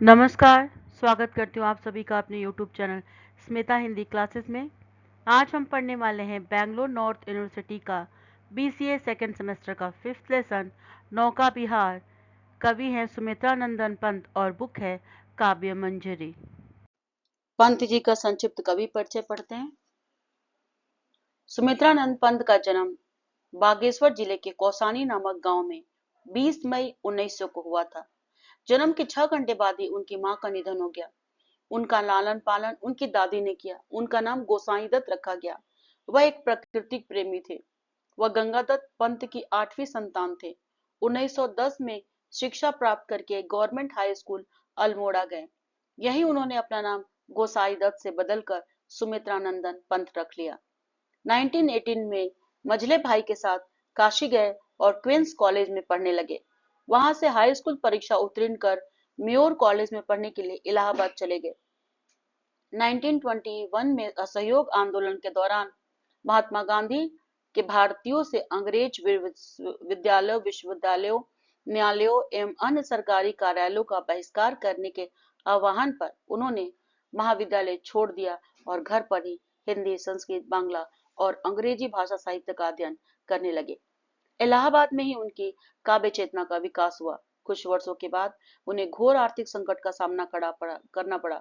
नमस्कार, स्वागत करती हूँ आप सभी का अपने YouTube channel Smita Hindi classes में। आज हम पढ़ने वाले हैं बेंगलोर नॉर्थ यूनिवर्सिटी का BCA सेकेंड सेमेस्टर का 5th लेसन नौका बिहार। कवि हैं सुमित्रा नंदन पंत और बुक है काव्य मंजरी। पंत जी का संक्षिप्त कवि परिचय पढ़ते हैं। सुमित्रानंद पंत का जन्म बागेश्वर जिले के कौसानी नामक गांव में 20 मई 1900 को हुआ था। जन्म के 6 घंटे बाद ही उनकी मां का निधन हो गया। उनका लालन पालन उनकी दादी ने किया। उनका नाम गोसाई दत्त रखा गया। वह एक प्राकृतिक प्रेमी थे। वह गंगादत्त पंत की 8वीं संतान थे। 1910 में शिक्षा प्राप्त करके गवर्नमेंट हाई स्कूल अल्मोड़ा गए। यही उन्होंने अपना नाम गोसाई दत्त से बदलकर सुमित्रानंदन पंत रख लिया। 1918 में मझले भाई के साथ काशी गए और क्वींस कॉलेज में पढ़ने लगे। वहां से हाई स्कूल परीक्षा उत्तीर्ण कर म्योर कॉलेज में पढ़ने के लिए इलाहाबाद चले गए। 1921 में असहयोग आंदोलन के दौरान महात्मा गांधी के भारतीयों से अंग्रेज विद्यालयों, विश्वविद्यालयों, न्यायालयों एवं अन्य सरकारी कार्यालयों का बहिष्कार करने के आह्वान पर उन्होंने महाविद्यालय छोड़ दिया और घर पर ही हिंदी, संस्कृत, बांग्ला और अंग्रेजी भाषा साहित्य का अध्ययन करने लगे। इलाहाबाद में ही उनकी काव्य चेतना का विकास हुआ। कुछ वर्षों के बाद उन्हें घोर आर्थिक संकट का सामना करना पड़ा।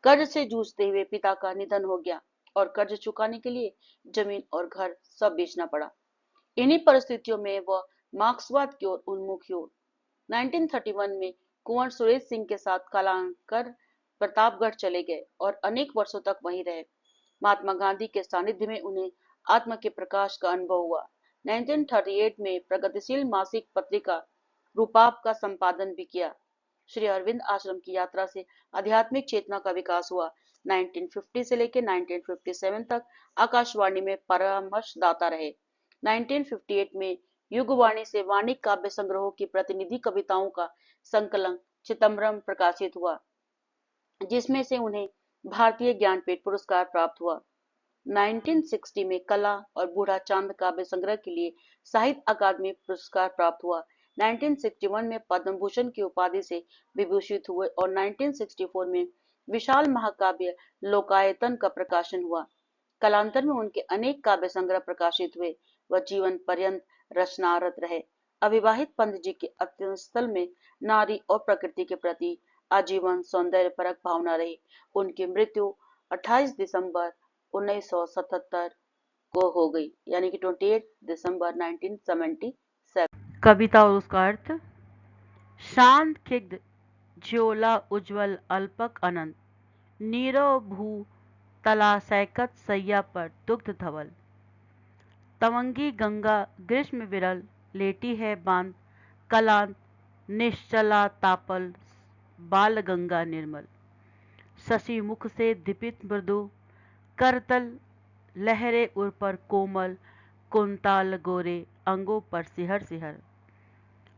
कर्ज से जूझते हुए पिता का निधन हो गया और कर्ज चुकाने के लिए जमीन और घर सब बेचना पड़ा। इन्हीं परिस्थितियों में वह मार्क्सवाद की ओर उन्मुख हुए। 1931 में कुंवर सुरेश सिंह के साथ कालांतर प्रतापगढ़ चले गए और अनेक वर्षों तक वहीं रहे। महात्मा गांधी के सानिध्य में उन्हें आत्मा के प्रकाश का अनुभव हुआ। 1938 में प्रगतिशील मासिक पत्रिका रूपाप का संपादन भी किया। श्री अरविंद आश्रम की यात्रा से आध्यात्मिक चेतना का विकास हुआ। 1950 से लेकर 1957 तक आकाशवाणी में परामर्शदाता रहे। 1958 में युगवाणी से वाणी काव्य संग्रहों की प्रतिनिधि कविताओं का संकलन चिदम्बरम प्रकाशित हुआ, जिसमें से उन्हें भारतीय ज्ञानपीठ पुरस्कार प्राप्त हुआ। 1960 में कला और बूढ़ा चांद काव्य संग्रह के लिए साहित्य अकादमी पुरस्कार प्राप्त हुआ। 1961 में पद्म भूषण की उपाधि से विभूषित हुए और 1964 में विशाल महाकाव्य लोकायतन का प्रकाशन हुआ। कालांतर में उनके अनेक काव्य संग्रह प्रकाशित हुए। वह जीवन पर्यंत रचनारत रहे। अविवाहित पंत जी के अंतस्थल में नारी और प्रकृति के प्रति आजीवन सौंदर्य परक भावना रही। उनकी मृत्यु 28 दिसंबर 1977 को हो गई, यानी कि 28 दिसंबर 1977। कविता और उसका अर्थ। शांत खिग्ध ज्योला उज्ज्वल अल्पक अनंत, नीरव भू तला सैकत सैया पर दुग्ध धवल। तवंगी गंगा ग्रीष्म विरल लेटी है बांध, कलांत निश्चला तापल बाल गंगा निर्मल। शशि मुख से दीपित मृदु करतल, लहरे उर पर कोमल कुंताल गोरे अंगों पर सिहर सिहर।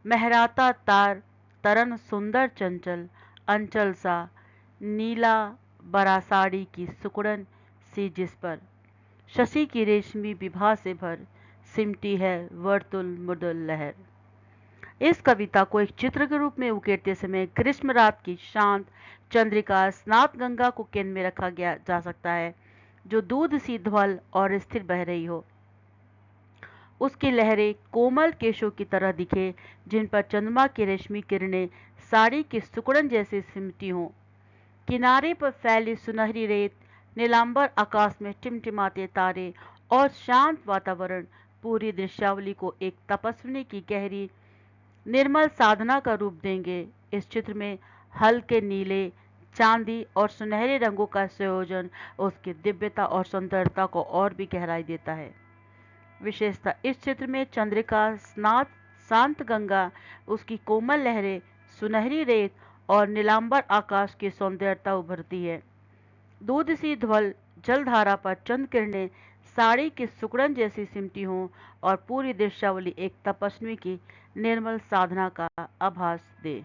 महराता तार तरन सुंदर चंचल अंचल सा, नीला बरा साड़ी की सुकुड़न सी जिस पर शशि की रेशमी विभा से भर सिमटी है वर्तुल मुदुल लहर। इस कविता को एक चित्र के रूप में उकेरते समय ग्रीष्म रात की शांत चंद्रिका स्नात गंगा को केंद्र में रखा गया जा सकता है, जो दूध सी ध्वल और स्थिर बह रही हो। उसकी लहरें कोमल केशों की तरह दिखे, जिन पर चंद्रमा की रेशमी किरणें साड़ी की सुकुड़न जैसे सिमटी हों। किनारे पर फैली सुनहरी रेत, नीलांबर आकाश में टिमटिमाते तारे और शांत वातावरण पूरी दृश्यावली को एक तपस्विनी की गहरी निर्मल साधना का रूप देंगे। इस चित्र में हल्के नीले, चांदी और सुनहरे रंगों का संयोजन उसकी दिव्यता और सुंदरता को और भी गहराई देता है। विशेषता इस चित्र में चंद्रिका स्नात शांत गंगा, उसकी कोमल लहरें, सुनहरी रेत और नीलांबर आकाश की सौंदर्यता उभरती है। दूध सी ध्वल जलधारा पर चंद किरणें साड़ी की सुकड़न जैसी सिमटी हों और पूरी दृश्यावली एक तपस्वी की निर्मल साधना का आभास दे।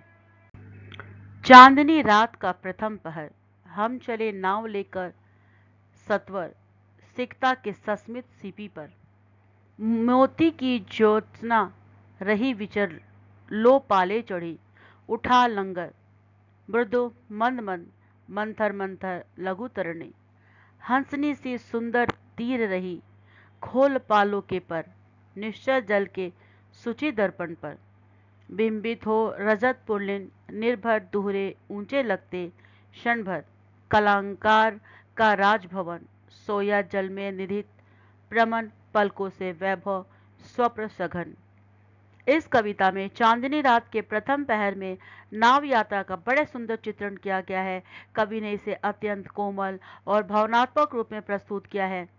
चांदनी रात का प्रथम पहर, हम चले नाव लेकर सत्वर, सिकता के सस्मित सीपी पर। मोती की ज्योत्सना रही विचर, लो पाले चढ़ी, उठा लंगर। मृदु मंद मंद मंथर मंथर लघु तरणी, हंसनी सी सुंदर तीर रही खोल पालो के पर, निश्चल जल के सुचि दर्पण पर, बिंबित हो रजत पुल्लिन निर्भर दुहरे ऊंचे लगते क्षण भर, कलांकार का राजभवन सोया जल में निधित प्रमन पलकों से वैभव स्वप्न सघन। इस कविता में चांदनी रात के प्रथम पहर में नाव यात्रा का बड़े सुंदर चित्रण किया गया है। कवि ने इसे अत्यंत कोमल और भावनात्मक रूप में प्रस्तुत किया है।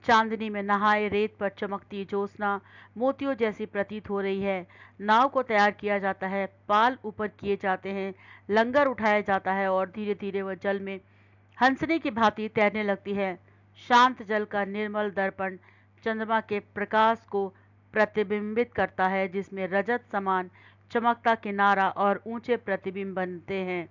चांदनी में नहाए रेत पर चमकती ज्योत्सना मोतियों जैसी प्रतीत हो रही है। नाव को तैयार किया जाता है, पाल ऊपर किए जाते हैं, लंगर उठाया जाता है और धीरे धीरे वह जल में हंसने की भांति तैरने लगती है। शांत जल का निर्मल दर्पण चंद्रमा के प्रकाश को प्रतिबिंबित करता है, जिसमें रजत समान चमकता किनारा और ऊंचे प्रतिबिंब बनते हैं।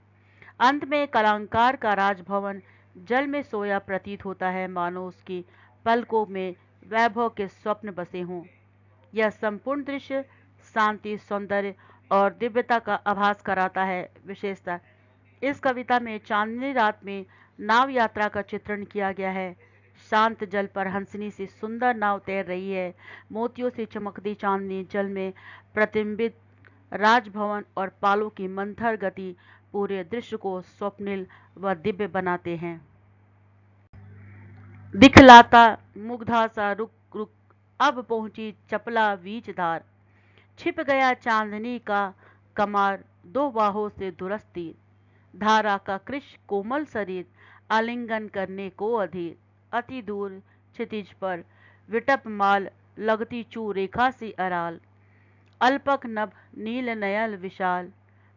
अंत में कलांकार का राजभवन जल में सोया प्रतीत होता है, मानो उसकी पलकों में वैभव के स्वप्न बसे हों। यह संपूर्ण दृश्य शांति, सौंदर्य और दिव्यता का आभास कराता है। विशेषता इस कविता में चांदनी रात में नाव यात्रा का चित्रण किया गया है। शांत जल पर हंसनी सी सुंदर नाव तैर रही है। मोतियों से चमकती चांदनी जल में प्रतिबिंबित राजभवन और पालों की मंथर गति पूरे दृश्य को स्वप्निल व दिव्य बनाते हैं। दिखलाता मुग्धा सा रुक रुक अब पहुंची चपला बीच धार, छिप गया चांदनी का कमार दो बाहों से दुरस्ती, धारा का कृश कोमल शरीर आलिंगन करने को अधीर, अति दूर क्षितिज पर विटप माल लगती चू रेखा सी अराल, अल्पक नभ नील नयल विशाल,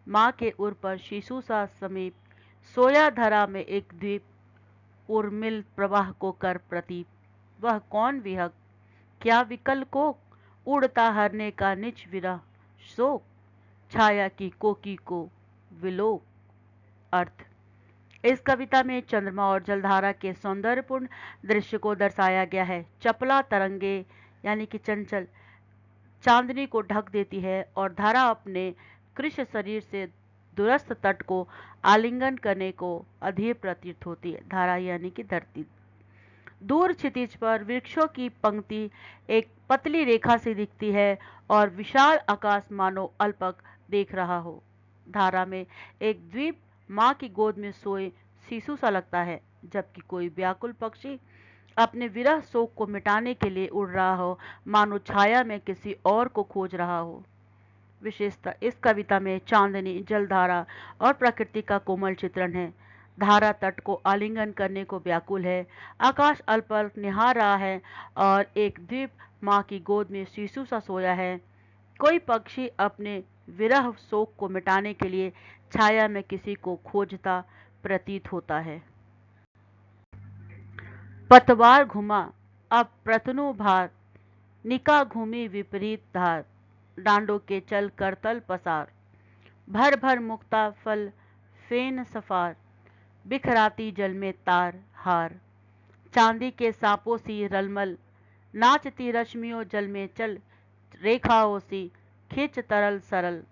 माँ के उर पर शिशु सा समीप, सोया धरा में एक द्वीप, उर्मिल प्रवाह को कर प्रतीप, वह कौन विहग क्या विकल को, उड़ता हरने का निज विरह शोक, छाया की कोकी को विलोक। अर्थ इस कविता में चंद्रमा और जलधारा के सौंदर्यपूर्ण दृश्य को दर्शाया गया है। चपला तरंगे यानी कि चंचल चांदनी को ढक देती है और धारा अपने कृश शरीर से दूरस्थ तट को आलिंगन करने को अधीर प्रतीत होती है। धारा यानी कि धरती। दूर क्षितिज पर वृक्षों की पंक्ति एक पतली रेखा से दिखती है और विशाल आकाश मानो अल्पक देख रहा हो। धारा में एक द्वीप माँ की गोद में सोए शिशु सा लगता है, जबकि कोई व्याकुल पक्षी अपने विरह शोक को मिटाने के लिए उड़ रहा हो, मानो छाया में किसी और को खोज रहा हो। विशेषता इस कविता में चांदनी, जलधारा और प्रकृति का कोमल चित्रण है। धारा तट को आलिंगन करने को व्याकुल है, आकाश अल्पल्प निहार रहा है और एक द्वीप माँ की गोद में शिशु सा सोया है। कोई पक्षी अपने विरह शोक को मिटाने के लिए छाया में किसी को खोजता प्रतीत होता है। पतवार घुमा अब प्रतनु भार, निका घूमी विपरीत धार, डांडों के चल करतल पसार, भर भर मुक्ता फल फेन सफार, बिखराती जल में तार हार, चांदी के सांपों सी रलमल, नाचती रश्मियों जल में चल, रेखाओं सी खिंच तरल सरल,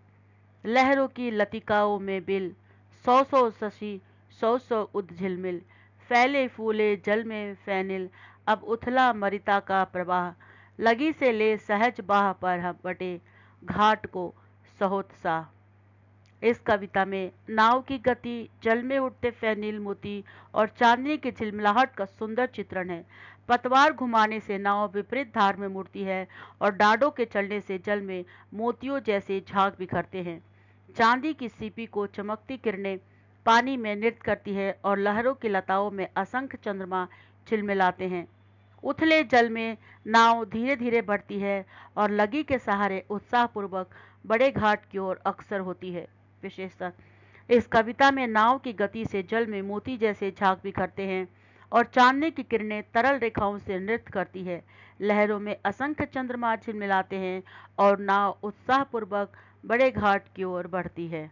लहरों की लतिकाओं में बिल, सौ सौ शशि सौ सौ उद झिलमिल, फैले फूले जल में फैनिल, अब उथला मरिता का प्रवाह, लगी से ले सहज बाह पर हम बटे, घाट को सहोत्साह। इस कविता में नाव की गति, जल में उठते फैनिल मोती और चांदनी की झिलमिलाहट का सुंदर चित्रण है। पतवार घुमाने से नाव विपरीत धार में मुड़ती है और डांडों के चलने से जल में मोतियों जैसे झाग बिखरते हैं। चांदी की सीपी को चमकती किरणें पानी में नृत्य करती है और लहरों की लताओं में असंख्य चंद्रमा झिलमिलाते हैं। उथले जल में नाव धीरे धीरे बढ़ती है और लगी के सहारे उत्साहपूर्वक बड़े घाट की ओर अग्रसर होती है। विशेषता इस कविता में नाव की गति से जल में मोती जैसे झाग बिखरते हैं और चांदनी की किरणें तरल रेखाओं से नृत्य करती है। लहरों में असंख्य चंद्रमा झिलमिलाते हैं और नाव उत्साहपूर्वक बड़े घाट की ओर बढ़ती है।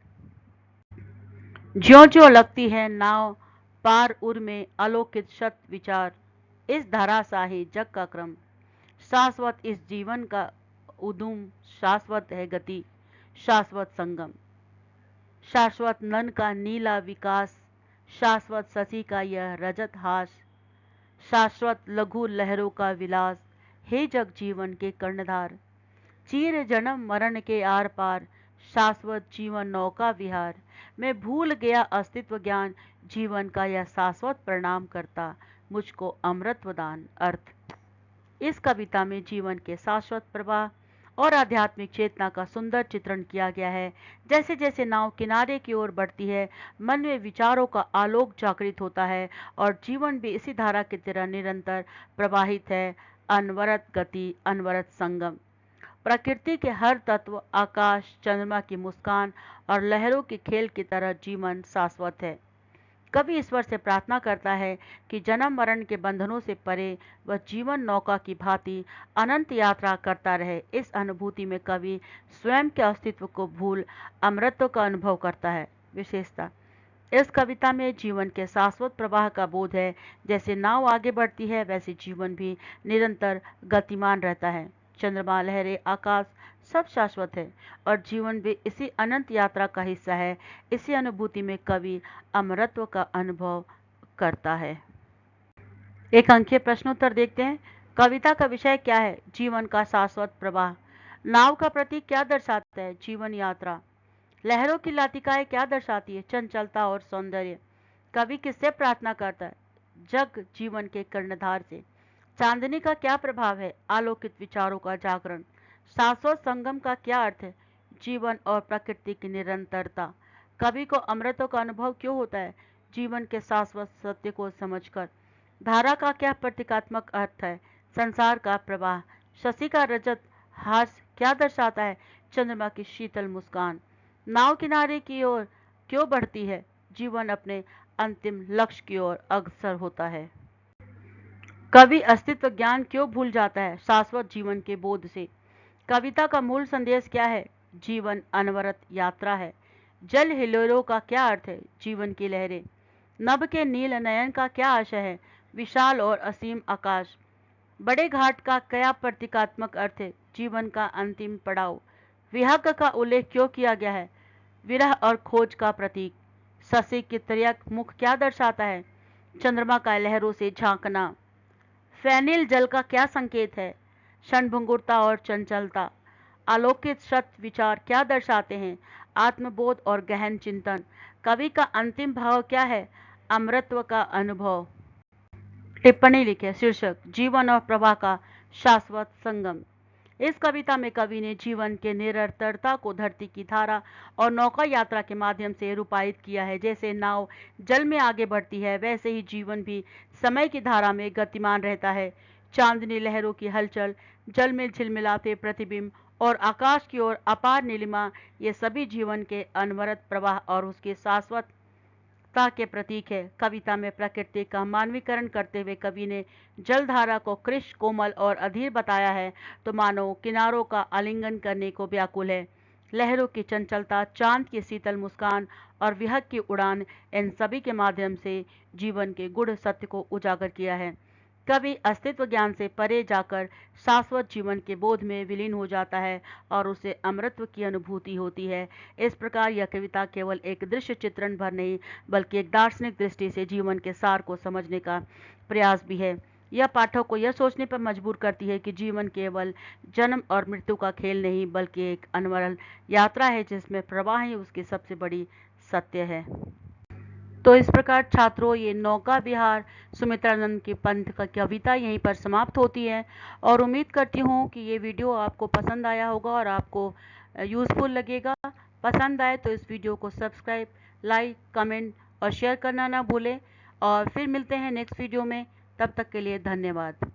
ज्यों-ज्यों लगती है नाव पार उर में अलोकित शत विचार, इस धराशाही जग का क्रम, शाश्वत इस जीवन का उदुम, शाश्वत है गति, शाश्वत संगम। शाश्वत नन का नीला विकास, शाश्वत शशि का यह रजत हास, शाश्वत लघु लहरों का विलास, हे जग जीवन के कर्णधार। चीर जन्म मरण के आर पार, शाश्वत जीवन नौका विहार। मैं भूल गया अस्तित्व ज्ञान, जीवन का यह शाश्वत प्रणाम करता, मुझको अमृत दान। अर्थ, इस कविता में जीवन के शाश्वत प्रवाह और आध्यात्मिक चेतना का सुंदर चित्रण किया गया है। जैसे जैसे नाव किनारे की ओर बढ़ती है, मन में विचारों का आलोक जागृत होता है और जीवन भी इसी धारा की तरह निरंतर प्रवाहित है। अनवरत गति, अनवरत संगम। प्रकृति के हर तत्व, आकाश, चंद्रमा की मुस्कान और लहरों के खेल की तरह जीवन शाश्वत है। कवि ईश्वर से प्रार्थना करता है कि जन्म मरण के बंधनों से परे वह जीवन नौका की भांति अनंत यात्रा करता रहे। इस अनुभूति में कवि स्वयं के अस्तित्व को भूल अमृतत्व का अनुभव करता है। विशेषता, इस कविता में जीवन के शाश्वत प्रवाह का बोध है। जैसे नाव आगे बढ़ती है, वैसे जीवन भी निरंतर गतिमान रहता है। चंद्रमा, लहरें, आकाश सब शाश्वत है और जीवन भी इसी अनंत यात्रा का हिस्सा है। इसी अनुभूति में कवि अमरत्व का अनुभव करता है। एक अंकीय प्रश्नोत्तर देखते हैं। कविता का विषय क्या है? जीवन का शाश्वत प्रवाह। नाव का प्रतीक क्या दर्शाता है? जीवन यात्रा। लहरों की लातिकाएं क्या दर्शाती है? चंचलता और सौंदर्य। कवि किससे प्रार्थना करता है? जग जीवन के कर्णधार से। चांदनी का क्या प्रभाव है? आलोकित विचारों का जागरण। शाश्वत संगम का क्या अर्थ है? जीवन और प्रकृति की निरंतरता। कवि को अमृतों का अनुभव क्यों होता है? जीवन के शाश्वत सत्य को समझकर। धारा का क्या प्रतीकात्मक अर्थ है? संसार का प्रवाह। शशि का रजत हास क्या दर्शाता है? चंद्रमा की शीतल मुस्कान। नाव किनारे की ओर क्यों बढ़ती है? जीवन अपने अंतिम लक्ष्य की ओर अग्रसर होता है। कवि अस्तित्व ज्ञान क्यों भूल जाता है? शाश्वत जीवन के बोध से। कविता का मूल संदेश क्या है? जीवन अनवरत यात्रा है। जल हिलोरों का क्या अर्थ है? जीवन की लहरें। नभ के नील नयन का क्या आशय है? विशाल और असीम आकाश। बड़े घाट का क्या प्रतीकात्मक अर्थ है? जीवन का अंतिम पड़ाव। विहग का उल्लेख क्यों किया गया है? विरह और खोज का प्रतीक। शशि की तिर्यक मुख क्या दर्शाता है? चंद्रमा का लहरों से झांकना। फैनिल जल का क्या संकेत है? क्षणभंगुरता और चंचलता। आलोकित शत विचार क्या दर्शाते हैं? आत्मबोध और गहन चिंतन। कवि का अंतिम भाव क्या है? अमृतत्व का अनुभव। टिप्पणी लिखे। शीर्षक, जीवन और प्रवाह का शाश्वत संगम। इस कविता में कवि ने जीवन के निरंतरता को धरती की धारा और नौका यात्रा के माध्यम से रूपायित किया है। जैसे नाव जल में आगे बढ़ती है, वैसे ही जीवन भी समय की धारा में गतिमान रहता है। चांदनी लहरों की हलचल, जल में झिलमिलाते प्रतिबिंब और आकाश की ओर अपार नीलिमा, ये सभी जीवन के अनवरत प्रवाह और उसके शाश्वत के प्रतीक है। कविता में प्रकृति का मानवीकरण करते हुए कवि ने जलधारा को कृष्ण, कोमल और अधीर बताया है, तो मानो किनारों का आलिंगन करने को व्याकुल है। लहरों की चंचलता, चांद की शीतल मुस्कान और विहग की उड़ान, इन सभी के माध्यम से जीवन के गूढ़ सत्य को उजागर किया है। कवि अस्तित्व ज्ञान से परे जाकर शाश्वत जीवन के बोध में विलीन हो जाता है और उसे अमृतत्व की अनुभूति होती है। इस प्रकार यह कविता केवल एक दृश्य चित्रण भर नहीं, बल्कि एक दार्शनिक दृष्टि से जीवन के सार को समझने का प्रयास भी है। यह पाठक को यह सोचने पर मजबूर करती है कि जीवन केवल जन्म और मृत्यु का खेल नहीं, बल्कि एक अनवरत यात्रा है जिसमें प्रवाह ही उसकी सबसे बड़ी सत्य है। तो इस प्रकार छात्रों, ये नौका विहार सुमित्रानंद की पंथ का कविता यहीं पर समाप्त होती है और उम्मीद करती हूँ कि ये वीडियो आपको पसंद आया होगा और आपको यूज़फुल लगेगा। पसंद आए तो इस वीडियो को सब्सक्राइब, लाइक, कमेंट और शेयर करना ना भूलें और फिर मिलते हैं नेक्स्ट वीडियो में। तब तक के लिए धन्यवाद।